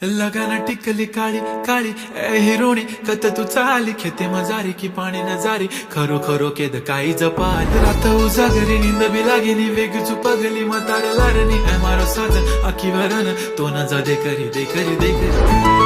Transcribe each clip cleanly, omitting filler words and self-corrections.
लगाना टिकली काळी काळी ए हिरोणी कत तू चाली खेते मजारी की पाणी न जारी खरो खरो केद काही जपाल रात उजागरी निंद बी लागेनी वेग चुपगली मतार लारणी ए मारो साजन अखी वरन तो न जा दे करी दे करी दे करी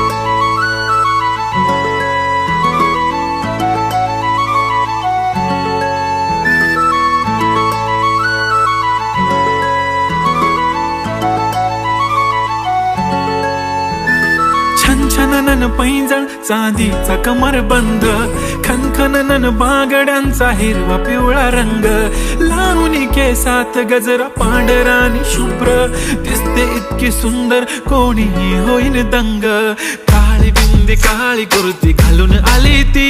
छनछनन पैंजण चांदीचा कमरबंद खनखनन बागड्यांचा हिरवा पिवळा रंग लावणी केसात गजरा पांढरा आणि शुभ्र दिसते इतकी सुंदर कोणीही होईन दंग काळी बिंदी काळी कुर्ती घालून आली ती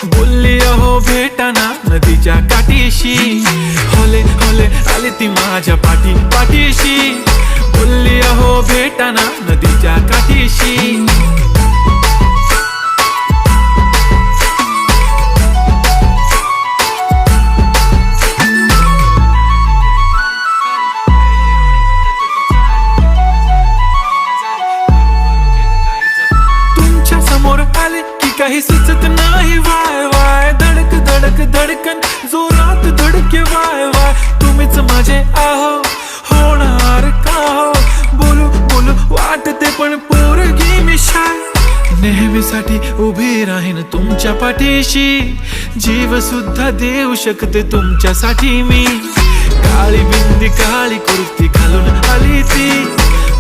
बोलली अहो भेटाना नदीच्या काठीशी होले होले आली ती माझ्या पाठीशी बोलली अहो भेटाना नदीच्या काठीशी तुमच्या समोर आले की काही सुचत नाही वाय वाय धडक धडक धडकन जोरात धडके वाय वाय तुम्हीच माझे आहो होणार का हो बोलू बोलू वाटते पण पोरगी मी शाय नेहमीसाठी उभी राहीन तुमच्या पाठीशी जीव सुद्धा देऊ शकते तुमच्यासाठी मी काळी बिंदी काळी कुर्ती घालून आली ती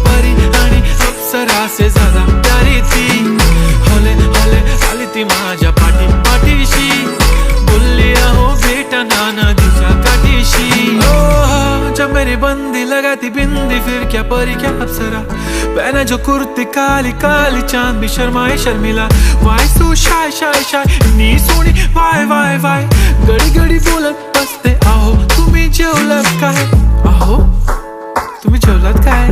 परी आणि अप्सरासे जादा प्यारी ती होले होले आली ती माझ्या पाठीशी बोलली अहो भेटना नदीच्या काठीशी जब मेरी बंदी लगाती बिंदी फिर क्या परी क्या अप्सरा पहना जो कुर्ती काली काली चांद भी शर्माए शर्मिला why so shy shy shy नी सोनी वाय वाय वाय गडी गडी बोलत बसते आहो तुम्ही जेवलात काय आहो तुम्ही जेवलात काय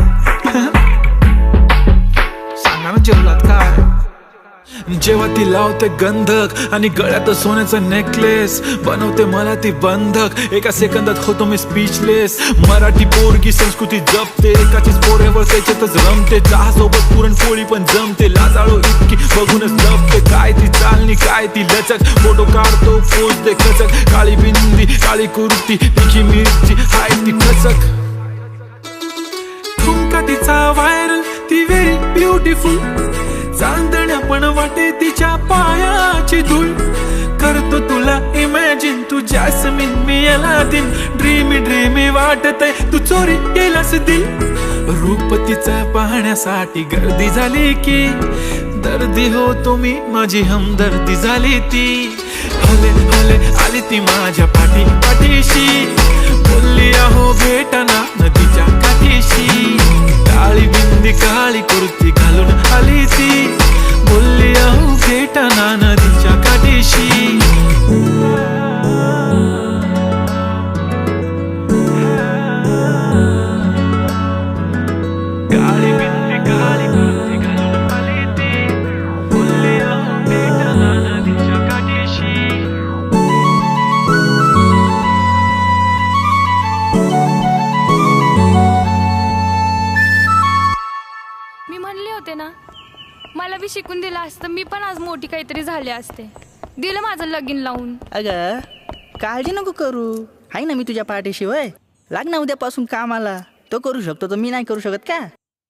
सांगा ना जेवलात काय जेव्हा ती लावते गंधक आणि गळ्यात सोन्याचा नेकलेस बनवते मला ती बंधक एका सेकंदात होतो मी स्पीचलेस मराठी पोरगी संस्कृती जपते एकाचीच पोरेवर त्याच्यातच रमते चहा सोबत पुरणपोळी पण जमते लाजाळू इतकी बघूनच लपते काय ती चालणी काय ती लचक फोटो काढतो पोच दे खचक काळी बिंदी काळी कुर्ती तिची मिरची हाय ती खचक ठुमका तिचा व्हायरल ती व्हेरी ब्युटिफुल चांदण्या पण वाटे तिच्या पायाची धूळ करतो तुला इमॅजिन तू जॅस्मिन मी अलादीन ड्रीमी ड्रीमी वाटतय तू चोरी केलास दिल रूप तिचं पाहण्यासाठी गर्दी झाली की दर्दी हो तुम्ही माझी हमदर्दी झाली ती हले हले आली ती माझ्या पाठीशी बोलली अहो भेटना नदीच्या काठीशी काळी बिंदी काळी कुर्ती घालून आली ती बोलली अहो भेटना नदीच्या काठीशी काळी बिंदी काळी कुर्ती घालून आली ती बोलली अहो भेटना नदीच्या काठीशी मी म्हणले होते ना मला बी शिकून दिलं असतं मी पण आज मोठी काहीतरी झाले असते दिलं माझं लगीन लावून अगं काळजी नको करू आहे ना मी तुझ्या पाठीशी वय लाग ना उद्यापासून कामाला तो करू शकतो तर मी नाही करू शकत का